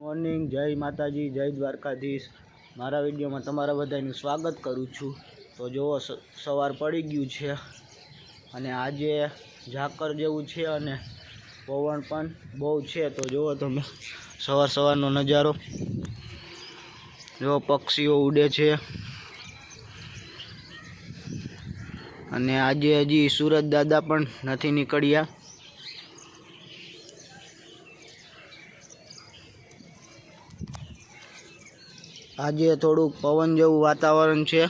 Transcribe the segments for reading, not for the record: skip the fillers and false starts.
Morning, જય માતાજી, જય દ્વારકાધીશ। મારા વિડીયોમાં તમારા બધાનું સ્વાગત કરું છું। તો જુઓ સવાર પડી ગયું છે અને આજે ઝાકર જેવું છે અને પવન પણ બહુ છે। તો જુઓ તમે સવારનો નજારો, જો પક્ષીઓ ઉડે છે અને આજે હજી સુરજ દાદા પણ નથી નીકળ્યા। આજે થોડુંક પવન જેવું વાતાવરણ છે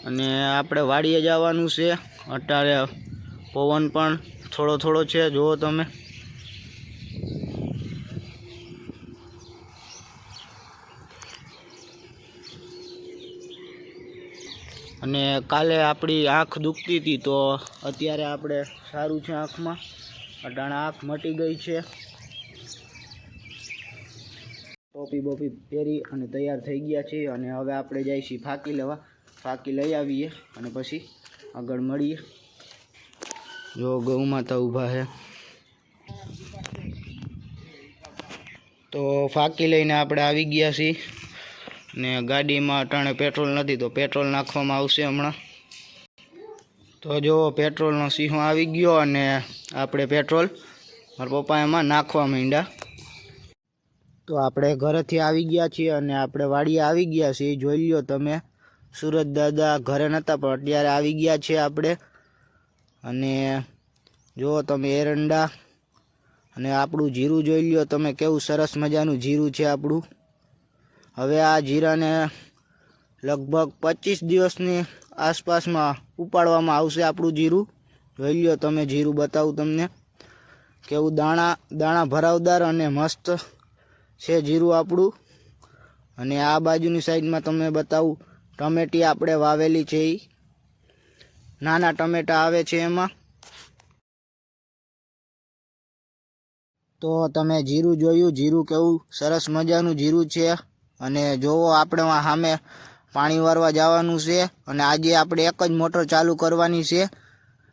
અને આપણે વાડીએ જવાનું છે। અત્યારે પવન પણ થોડો છે, જુઓ તમે। અને કાલે આપણી આંખ દુખતી હતી, તો અત્યારે આપણે સારું છે આંખમાં। અટાણે આંખ મટી ગઈ છે। ટોપી બોપી પહેરી અને તૈયાર થઈ ગયા છીએ અને હવે આપણે જઈએ છીએ ફાંકી લેવા। ફાંકી લઈ આવીએ અને પછી આગળ મળીએ। જો ગૌ માતા ઊભા છે, તો ફાંકી લઈને આપણે આવી ગયા છીએ ને ગાડીમાં અટાણે પેટ્રોલ નથી, તો પેટ્રોલ નાખવામાં આવશે હમણાં। તો જો પેટ્રોલનો સિંહો આવી ગયો અને આપણે પેટ્રોલ મારા પપ્પા એમાં નાખવા માંડ્યા। તો આપણે ઘરેથી આવી ગયા છીએ અને આપણે વાડીએ આવી ગયા છીએ। જોઈ લ્યો તમે, સુરજ દાદા ઘરે નહોતા પણ અત્યારે આવી ગયા છે આપણે। અને જુઓ તમે એરંડા અને આપણું જીરું જોઈ લ્યો તમે, કેવું સરસ મજાનું જીરું છે આપણું। હવે આ જીરાને લગભગ 25 દિવસની આસપાસમાં ઉપાડવામાં આવશે આપણું જીરું। જોઈ લ્યો તમે, જીરું બતાવું તમને, કેવું દાણા ભરાવદાર અને મસ્ત છે જીરું આપણું। અને આ બાજુની સાઈડમાં તમને બતાવું, ટમેટી આપણે વાવેલી છે, એ નાના ટમેટા આવે છે એમાં। તો તમે જીરું જોયું, જીરું કેવું સરસ મજાનું જીરું છે। અને જોવો આપણે સામે પાણી વારવા જવાનું છે અને આજે આપણે એક જ મોટર ચાલુ કરવાની છે,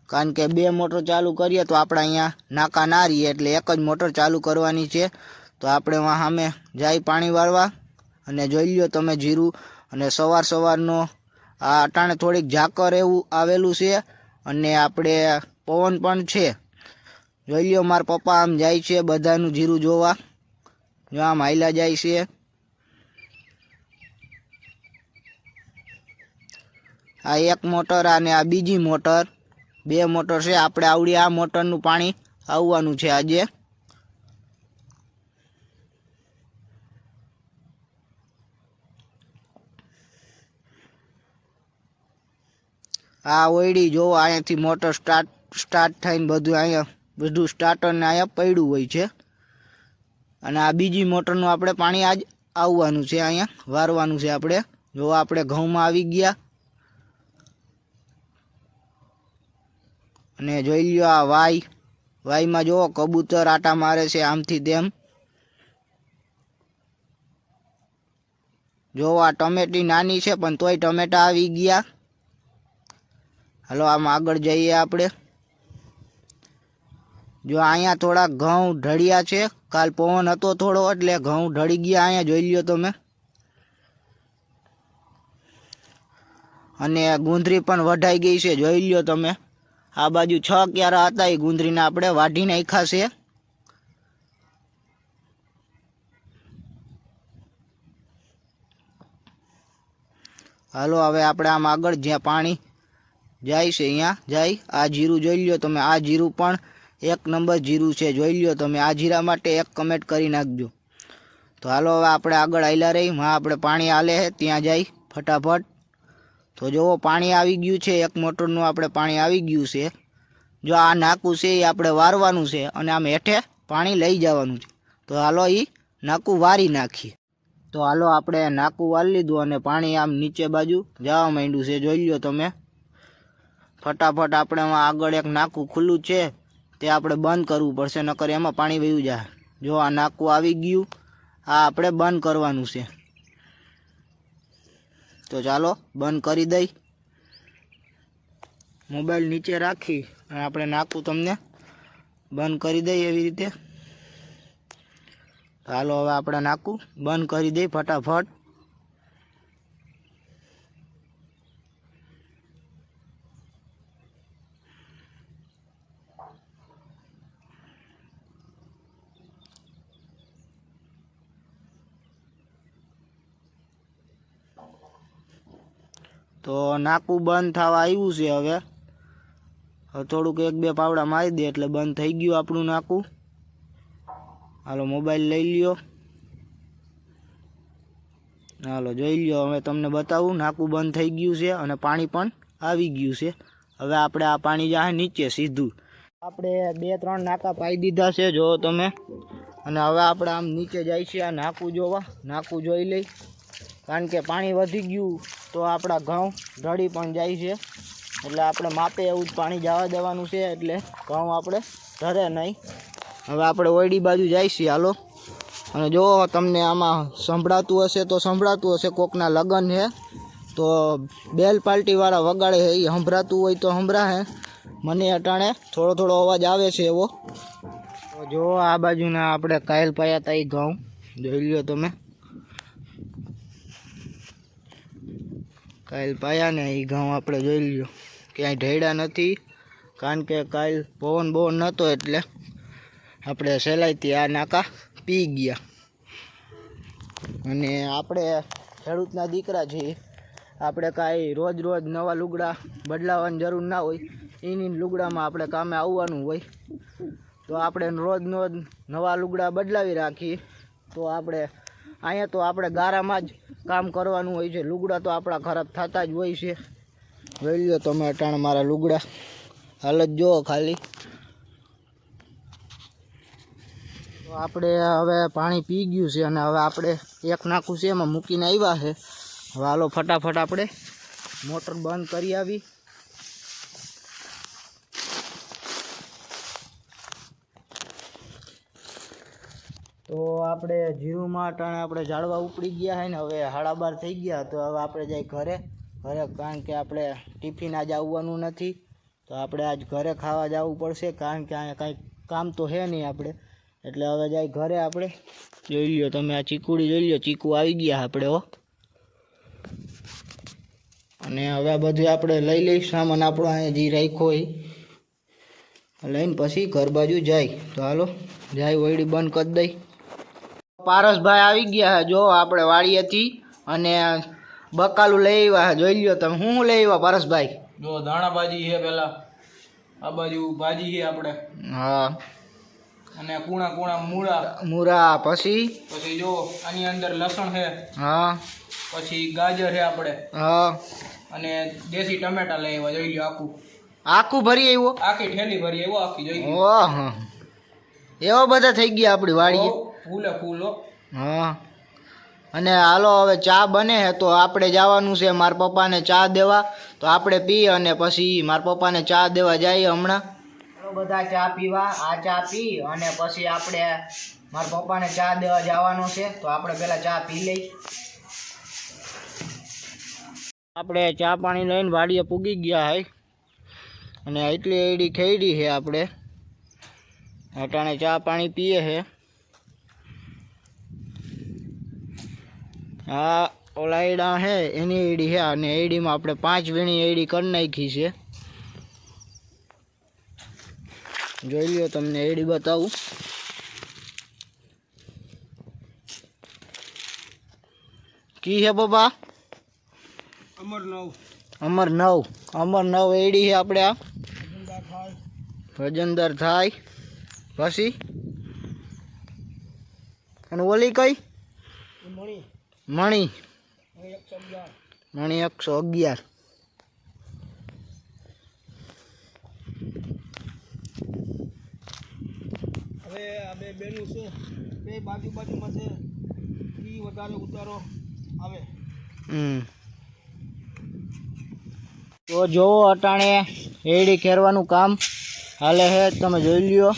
કારણ કે 2 મોટર ચાલુ કરીએ તો આપણે અહીંયા નાકા ના રહીએ, એટલે એક જ મોટર ચાલુ કરવાની છે। તો આપણે સામે જાય પાણી વારવા અને જોઈ લ્યો તમે જીરું। અને સવારનો આ અટાણે થોડીક ઝાકર એવું આવેલું છે અને આપણે પવન પણ છે। જોઈ લ્યો મારા પપ્પા આમ જાય છે બધાનું જીરું જોવા, જો આમ હાઈલા જાય છે। આ એક મોટર અને આ બીજી મોટર, 2 મોટર છે। આપણે આવડી આ મોટરનું પાણી આવવાનું છે આજે। આ ઓયડી જોવો, અહીંયાથી મોટર સ્ટાર્ટ થઈને બધું સ્ટાર્ટરને અહીંયા પડ્યું હોય છે। અને આ બીજી મોટરનું આપણે પાણી આજ આવવાનું છે, અહીંયા વારવાનું છે આપણે। જો આપણે ઘઉંમાં આવી ગયા અને જોઈ લ્યો આ વાયમાં જોવો કબૂતર આટા મારે છે આમથી તેમ। જો આ ટમેટી નાની છે પણ તોય ટમેટા આવી ગયા। હાલો આમ આગળ જઈએ આપણે। જો અહીંયા થોડા ઘઉં ઢળ્યા છે, કાલ પવન હતો થોડો એટલે ઘઉં ઢળી ગયા અહીંયા, જોઈ લ્યો તમે। અને ગુંદરી પણ વઢાઈ ગઈ છે, જોઈ લ્યો તમે। આ બાજુ 6 ક્યારા હતા, એ ગુંદરીને આપણે વાઢી નાખ્યા છે। હાલો હવે આપણે આમ આગળ જ્યાં પાણી જાય છે અહીંયા જાય। આ જીરું જોઈ લ્યો તમે, આ જીરું પણ 1 નંબર જીરું છે, જોઈ લ્યો તમે। આ જીરા માટે એક કમેન્ટ કરી નાખજો। તો હાલો હવે આપણે આગળ હાલ્યા રહી, આપણે પાણી હાલે છે ત્યાં જાય ફટાફટ। તો જુઓ પાણી આવી ગયું છે, 1 મોટરનું આપણે પાણી આવી ગયું છે। જો આ નાકું છે એ આપણે વારવાનું છે અને આમ હેઠે પાણી લઈ જવાનું છે। તો હાલો એ નાકું વારી નાખીએ। તો હાલો આપણે નાકું વારી લીધું અને પાણી આમ નીચે બાજુ જવા માંડ્યું છે, જોઈ લ્યો તમે। ફટાફટ આપણે આગળ એક નાકું ખુલ્લું છે, તે આપણે બંધ કરવું પડશે, નકર એમાં પાણી વયું જાય। જો આ નાકું આવી ગયું, આ આપણે બંધ કરવાનું છે। તો ચાલો બંધ કરી દઈ, મોબાઈલ નીચે રાખી અને આપણે નાકું તમને બંધ કરી દઈએ એવી રીતે. હાલો હવે આપણે નાખું બંધ કરી દઈએ ફટાફટ. તો નાકું બંધ થવા આવ્યું છે. હવે થોડુંક 1-2 પાવડા મારી દે એટલે બંધ થઈ ગયું આપણું નાકું. હાલો મોબાઈલ લઈ લ્યો. હાલો જોઈ લ્યો. હવે તમને બતાવું નાકું બંધ થઈ ગયું છે અને પાણી પણ આવી ગયું છે. હવે આપણે આ પાણી જાય નીચે સીધું. આપણે 2-3 નાકા પાઈ દીધા છે જો તમે. અને હવે આપણે આમ નીચે જાય છે આ નાકું જોવા. નાકું જોઈ લઈ, કારણ કે પાણી વધી ગયું તો આપણા ઘઉં ઢળી પણ જાય છે. એટલે આપણે માપે એવું જ પાણી જવા દેવાનું છે, એટલે ઘઉં આપણે ધરે નહીં. હવે આપણે ઓયડી બાજુ જાય છીએ. હાલો. અને જો તમને આમાં સંભળાતું હશે તો સંભળાતું હશે, કોકના લગ્ન છે તો બેલ પાર્ટીવાળા વગાડે છે, એ સંભળાતું હોય તો સંભળાશે. મને અટાણે થોડો થોડો અવાજ આવે છે એવો. તો જો આ બાજુના આપણે કાયલ પાયા હતા એ ઘઉં જોઈ લ્યો તમે. કાયલ પાયા ને એ ઘઉં આપણે જોઈ લ્યો. ક્યાંય ઢળ્યા નથી, કારણ કે કાલ પવન નહોતો એટલે આપણે સહેલાઈથી આ નાકા પી ગયા. અને આપણે ખેડૂતના દીકરા છીએ, આપણે કાંઈ રોજ નવા લુગડા બદલાવવાની જરૂર ના હોય. એની લુગડામાં આપણે કામે આવવાનું હોય, તો આપણે રોજ નવા લુગડા બદલાવી રાખીએ. તો આપણે અહીંયા તો આપણે ગારામાં જ કામ કરવાનું હોય છે. લુગડા તો આપણા ખરાબ થતા જ હોય છે. જોઈ લો તમે અટાણે મારા લુગડા હાલત જુઓ ખાલી. તો આપણે હવે પાણી પી ગયું છે અને હવે આપણે એક નાખું છે એમાં મૂકીને આવ્યા છે. હવે હાલો ફટાફટ આપણે મોટર બંધ કરી આવી. તો આપણે જીરુમાં અટાણે આપણે ઝાડવા ઉપડી ગયા છે ને હવે 12:30 થઈ ગયા. તો હવે આપણે જાય ઘરે, કારણ કે આપણે ટિફિન આજ આવવાનું નથી. તો આપણે આજ ઘરે ખાવા જવું પડશે, કારણ કે અહીંયા કાંઈ કામ તો છે નહીં આપણે. એટલે હવે જાય ઘરે આપણે. જોઈ લ્યો તમે આ ચીકુડી જોઈ લ્યો, ચીકુ આવી ગયા આપણે હો. અને હવે આ બધું આપણે લઈ લઈ સામાન આપણો અહીંયા જે રાખ્યો હોય લઈને પછી ઘર બાજુ જાય. તો હાલો જાય ઓયડી બંધ કરી દઈ. પારસભાઈ આવી ગયા છે જો આપણે વાડીએથી, અને બકાલું લઈ આવ્યા. જોઈ લ્યો તમે. શું લઈ આવ્યા પારસભાઈ? જો ધાણા ભાજી છે, પેલા આ બાજુ ભાજી છે આપણે. હા. અને કુણા મૂળા પછી જો આની અંદર લસણ છે. હા. પછી ગાજર છે આપણે. હા. અને દેશી ટમેટા લઈ આવ્યા. જોઈ લ્યો આખું ભરી આવ્યો, આખી ઠેલી ભરી આવ્યો આખી. જોઈ લ્યો. ઓહો, એવા બધા થઈ ગયા આપણી વાડીએ. ફૂલો. હા. અને હાલો હવે ચા બને છે તો આપણે જવાનું છે મારા પપ્પાને ચા દેવા. તો આપણે પી અને પછી મારા પપ્પાને ચા દેવા જઈએ હમણાં. બધા ચા પીવા. આ ચા પી અને પછી આપણે મારા પપ્પાને ચા દેવા જવાનું છે. તો આપણે પહેલાં ચા પી લઈ. આપણે ચા પાણી લઈને વાડીએ પૂગી ગયા હે. અને એટલી એડી ખેડી છે આપણે. અટાણે ચા પાણી પીએ છે. આ ઓલા એડા છે એની એડી છે, અને એડીમાં આપણે 5 વીણી એડી કરી નાખી છે. જોઈ લ્યો તમને એડી બતાવું. કી છે બાબા? અમર નવ એડી છે આપણે. આ વજનદાર થાય. પછી અને ઓલી કઈ? મણી 111. હવે આ બે બેનું છે, બે બાજુમાં છે. ઈ વધારે ઉતારો આવે. તો જોવો અટાણે એડી ખેરવાનું કામ હાલે છે. તમે જોઈ લ્યો.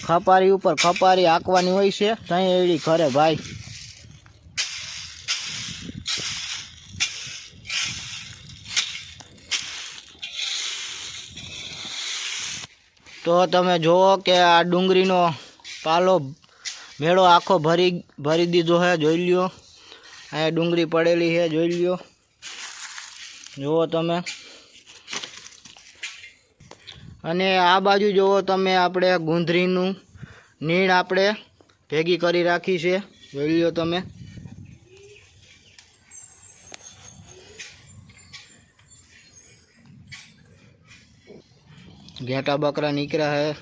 ખપારી ઉપર ખપારી હાંકવાની હોય છે. ત્યાં એડી ખરે ભાઈ. તો તમે જુઓ કે આ ડુંગળીનો પાલો મેળો આખો ભરી દીધો છે, જોઈ લ્યો. અહીંયા ડુંગળી પડેલી છે, જોઈ લ્યો. જુઓ તમે. અને આ બાજુ જુઓ તમે, આપણે ગુંદરીનું નીણ આપણે ભેગી કરી રાખી છે, જોઈ લ્યો તમે. ઘેટા બકરા નીકળ્યા છે.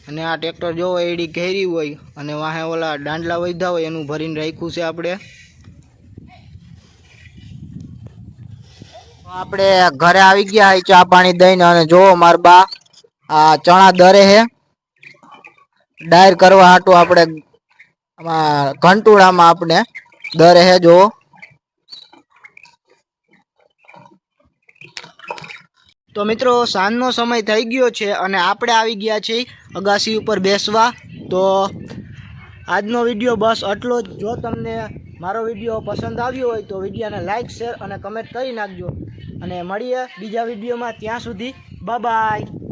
અને આ ટ્રેક્ટર જોવો એડી ઘેરી હોય અને વાહે ઓલા દાંડલા વધ્યા હોય એનું ભરીને રાખ્યું છે આપણે. આપણે ઘરે આવી ગયા હોય ચા પાણી દઈને. અને જોવો મારા બા આ ચણા દરે છે ડાયર કરવા હાટું. આપણે ઘંટુડામાં આપણે દરે છે, જોવો. તો મિત્રો સાંજનો સમય થઈ ગયો છે અને આપણે આવી ગયા છીએ અગાસી ઉપર બેસવા. તો આજનો વિડીયો બસ આટલો જ. જો તમને મારો વિડીયો પસંદ આવ્યો હોય તો વિડીયોને લાઇક, શેર અને કમેન્ટ કરી નાખજો. અને મળીએ બીજા વિડીયોમાં. ત્યાં સુધી બાય બાય.